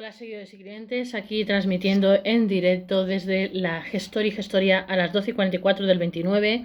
Hola seguidores y clientes, aquí transmitiendo en directo desde la Gestoria a las 12:44 del 29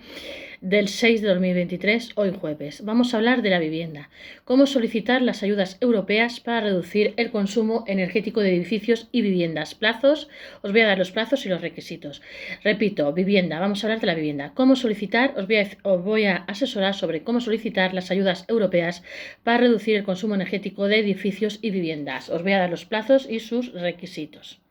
del 6 de 2023, hoy jueves. Vamos a hablar de la vivienda, cómo solicitar las ayudas europeas para reducir el consumo energético de edificios y viviendas. Plazos, os voy a dar los plazos y los requisitos. Repito, vivienda, vamos a hablar de la vivienda. Cómo solicitar, os voy a asesorar sobre cómo solicitar las ayudas europeas para reducir el consumo energético de edificios y viviendas. Os voy a dar los plazos y sus requisitos.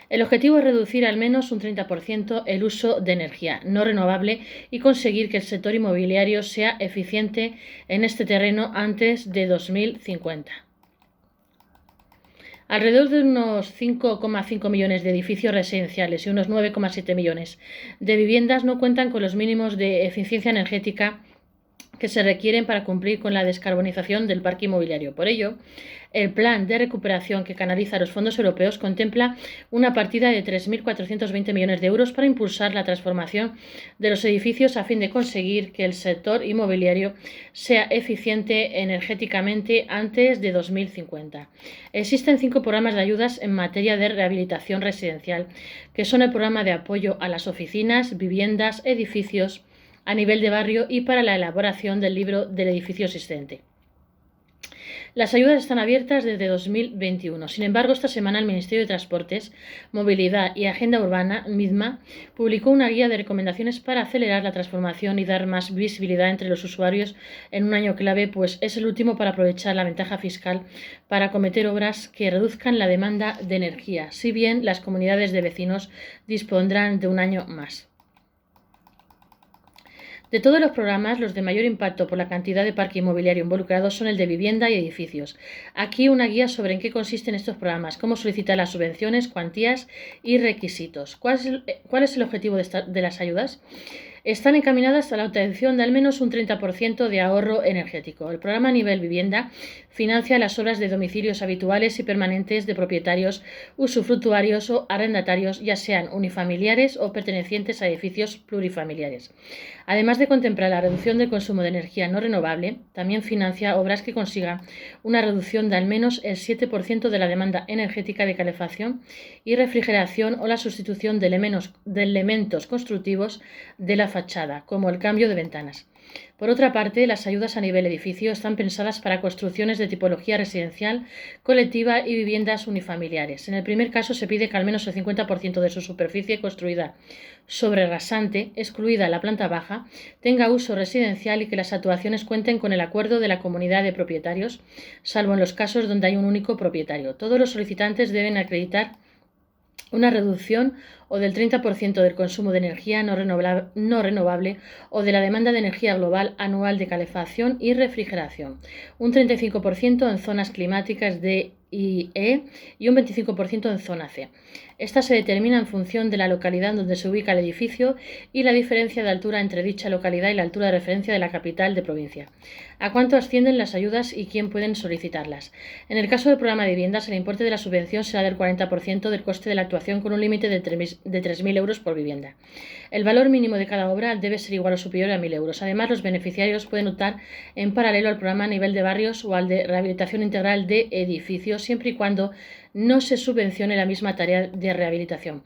El objetivo es reducir al menos un 30% el uso de energía no renovable y conseguir que el sector inmobiliario sea eficiente en este terreno antes de 2050. Alrededor de unos 5,5 millones de edificios residenciales y unos 9,7 millones de viviendas no cuentan con los mínimos de eficiencia energética que se requieren para cumplir con la descarbonización del parque inmobiliario. Por ello, el plan de recuperación que canaliza los fondos europeos contempla una partida de 3.420 millones de euros para impulsar la transformación de los edificios a fin de conseguir que el sector inmobiliario sea eficiente energéticamente antes de 2050. Existen 5 programas de ayudas en materia de rehabilitación residencial, que son el programa de apoyo a las oficinas, viviendas, edificios a nivel de barrio y para la elaboración del libro del edificio existente. Las ayudas están abiertas desde 2021. Sin embargo, esta semana el Ministerio de Transportes, Movilidad y Agenda Urbana misma publicó una guía de recomendaciones para acelerar la transformación y dar más visibilidad entre los usuarios en un año clave, pues es el último para aprovechar la ventaja fiscal para acometer obras que reduzcan la demanda de energía, si bien las comunidades de vecinos dispondrán de un año más. De todos los programas, los de mayor impacto por la cantidad de parque inmobiliario involucrado son el de vivienda y edificios. Aquí una guía sobre en qué consisten estos programas, cómo solicitar las subvenciones, cuantías y requisitos. ¿Cuál es el objetivo de las ayudas? Están encaminadas a la obtención de al menos un 30% de ahorro energético. El programa a nivel vivienda financia las obras de domicilios habituales y permanentes de propietarios, usufructuarios o arrendatarios, ya sean unifamiliares o pertenecientes a edificios plurifamiliares. Además de contemplar la reducción del consumo de energía no renovable, también financia obras que consigan una reducción de al menos el 7% de la demanda energética de calefacción y refrigeración o la sustitución de elementos constructivos de la fachada, como el cambio de ventanas. Por otra parte, las ayudas a nivel edificio están pensadas para construcciones de tipología residencial, colectiva y viviendas unifamiliares. En el primer caso se pide que al menos el 50% de su superficie construida sobre rasante, excluida la planta baja, tenga uso residencial y que las actuaciones cuenten con el acuerdo de la comunidad de propietarios, salvo en los casos donde hay un único propietario. Todos los solicitantes deben acreditar una reducción o del 30% del consumo de energía no renovable o de la demanda de energía global anual de calefacción y refrigeración, un 35% en zonas climáticas D y E y un 25% en zona C. Esta se determina en función de la localidad donde se ubica el edificio y la diferencia de altura entre dicha localidad y la altura de referencia de la capital de provincia. ¿A cuánto ascienden las ayudas y quién pueden solicitarlas? En el caso del programa de viviendas, el importe de la subvención será del 40% del coste de la actuación con un límite de 3.000 euros por vivienda. El valor mínimo de cada obra debe ser igual o superior a 1.000 euros. Además, los beneficiarios pueden optar en paralelo al programa a nivel de barrios o al de rehabilitación integral de edificios, siempre y cuando no se subvencione la misma tarea de rehabilitación.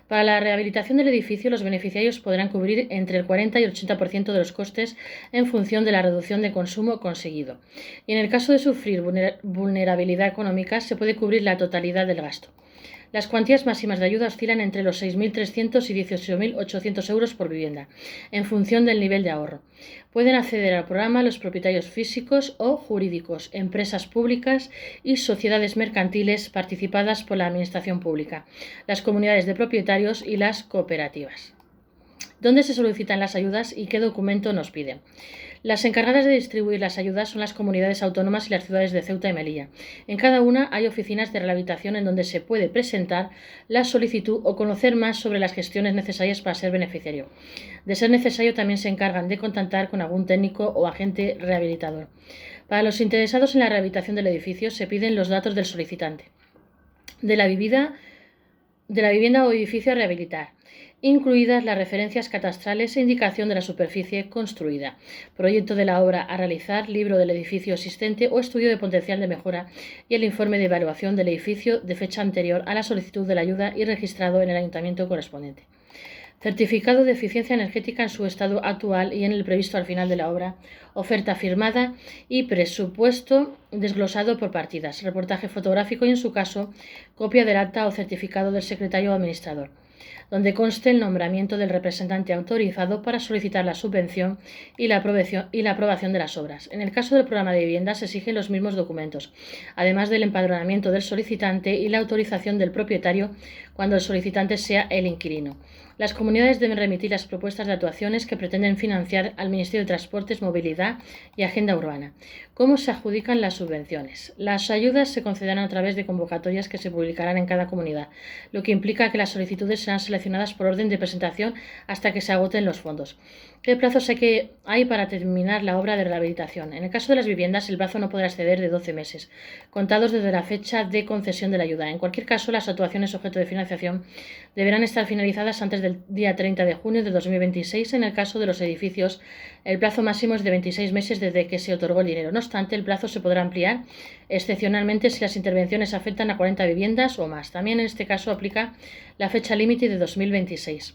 Para la rehabilitación del edificio, los beneficiarios podrán cubrir entre el 40 y el 80% de los costes en función de la reducción de consumo conseguido. Y en el caso de sufrir vulnerabilidad económica, se puede cubrir la totalidad del gasto. Las cuantías máximas de ayuda oscilan entre los 6.300 y 18.800 euros por vivienda, en función del nivel de ahorro. Pueden acceder al programa los propietarios físicos o jurídicos, empresas públicas y sociedades mercantiles participadas por la Administración Pública, las comunidades de propietarios y las cooperativas. ¿Dónde se solicitan las ayudas y qué documento nos piden? Las encargadas de distribuir las ayudas son las comunidades autónomas y las ciudades de Ceuta y Melilla. En cada una hay oficinas de rehabilitación en donde se puede presentar la solicitud o conocer más sobre las gestiones necesarias para ser beneficiario. De ser necesario, también se encargan de contactar con algún técnico o agente rehabilitador. Para los interesados en la rehabilitación del edificio se piden los datos del solicitante, de la vivienda de la vivienda o edificio a rehabilitar, incluidas las referencias catastrales e indicación de la superficie construida, proyecto de la obra a realizar, libro del edificio existente o estudio de potencial de mejora y el informe de evaluación del edificio de fecha anterior a la solicitud de la ayuda y registrado en el ayuntamiento correspondiente. Certificado de eficiencia energética en su estado actual y en el previsto al final de la obra, oferta firmada y presupuesto desglosado por partidas, reportaje fotográfico y, en su caso, copia del acta o certificado del secretario o administrador, donde conste el nombramiento del representante autorizado para solicitar la subvención y la aprobación de las obras. En el caso del programa de vivienda se exigen los mismos documentos, además del empadronamiento del solicitante y la autorización del propietario cuando el solicitante sea el inquilino. Las comunidades deben remitir las propuestas de actuaciones que pretenden financiar al Ministerio de Transportes, Movilidad y Agenda Urbana. ¿Cómo se adjudican las subvenciones? Las ayudas se concederán a través de convocatorias que se publicarán en cada comunidad, lo que implica que las solicitudes serán seleccionadas por orden de presentación hasta que se agoten los fondos. ¿Qué plazos hay para terminar la obra de rehabilitación? En el caso de las viviendas, el plazo no podrá exceder de 12 meses, contados desde la fecha de concesión de la ayuda. En cualquier caso, las actuaciones objeto de financiación deberán estar finalizadas antes del día 30 de junio de 2026. En el caso de los edificios, el plazo máximo es de 26 meses desde que se otorgó el dinero. No obstante, el plazo se podrá ampliar excepcionalmente si las intervenciones afectan a 40 viviendas o más. También en este caso aplica la fecha límite de 2026.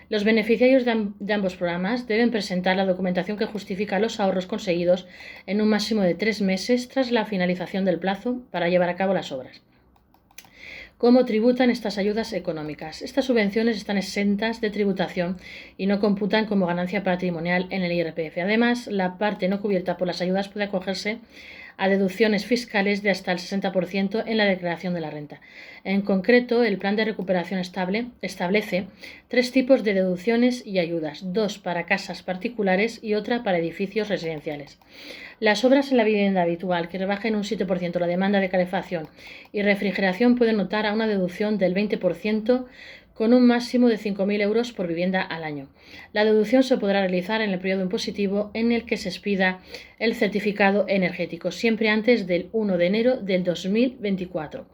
Los beneficiarios de ambos programas deben presentar la documentación que justifica los ahorros conseguidos en un máximo de 3 meses tras la finalización del plazo para llevar a cabo las obras. ¿Cómo tributan estas ayudas económicas? Estas subvenciones están exentas de tributación y no computan como ganancia patrimonial en el IRPF. Además, la parte no cubierta por las ayudas puede acogerse a deducciones fiscales de hasta el 60% en la declaración de la renta. En concreto, el Plan de Recuperación establece 3 tipos de deducciones y ayudas, 2 para casas particulares y otra para edificios residenciales. Las obras en la vivienda habitual que rebajen un 7% la demanda de calefacción y refrigeración pueden optar a una deducción del 20% con un máximo de 5.000 euros por vivienda al año. La deducción se podrá realizar en el periodo impositivo en el que se expida el certificado energético, siempre antes del 1 de enero del 2024.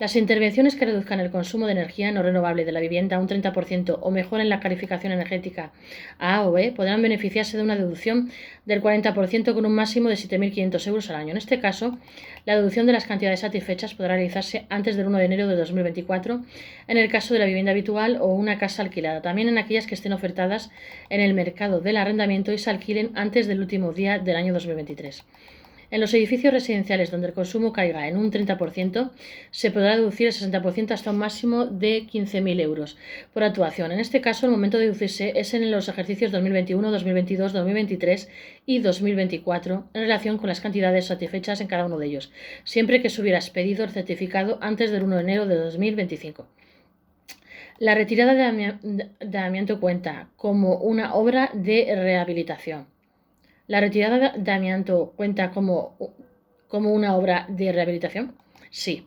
Las intervenciones que reduzcan el consumo de energía no renovable de la vivienda un 30% o mejoren la calificación energética a A o B podrán beneficiarse de una deducción del 40% con un máximo de 7.500 euros al año. En este caso, la deducción de las cantidades satisfechas podrá realizarse antes del 1 de enero de 2024 en el caso de la vivienda habitual o una casa alquilada, también en aquellas que estén ofertadas en el mercado del arrendamiento y se alquilen antes del último día del año 2023. En los edificios residenciales donde el consumo caiga en un 30%, se podrá deducir el 60% hasta un máximo de 15.000 euros por actuación. En este caso, el momento de deducirse es en los ejercicios 2021, 2022, 2023 y 2024 en relación con las cantidades satisfechas en cada uno de ellos, siempre que se hubiera expedido el certificado antes del 1 de enero de 2025. La retirada de amianto cuenta como una obra de rehabilitación. ¿La retirada de amianto cuenta como una obra de rehabilitación? Sí.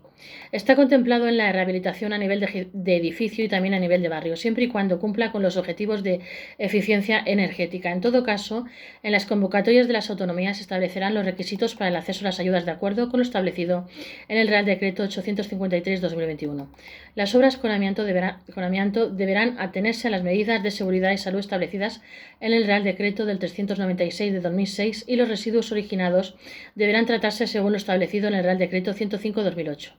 Está contemplado en la rehabilitación a nivel de edificio y también a nivel de barrio, siempre y cuando cumpla con los objetivos de eficiencia energética. En todo caso, en las convocatorias de las autonomías se establecerán los requisitos para el acceso a las ayudas de acuerdo con lo establecido en el Real Decreto 853/2021. Las obras con amianto deberán atenerse a las medidas de seguridad y salud establecidas en el Real Decreto del 396/2006 y los residuos originados deberán tratarse según lo establecido en el Real Decreto 105/2008.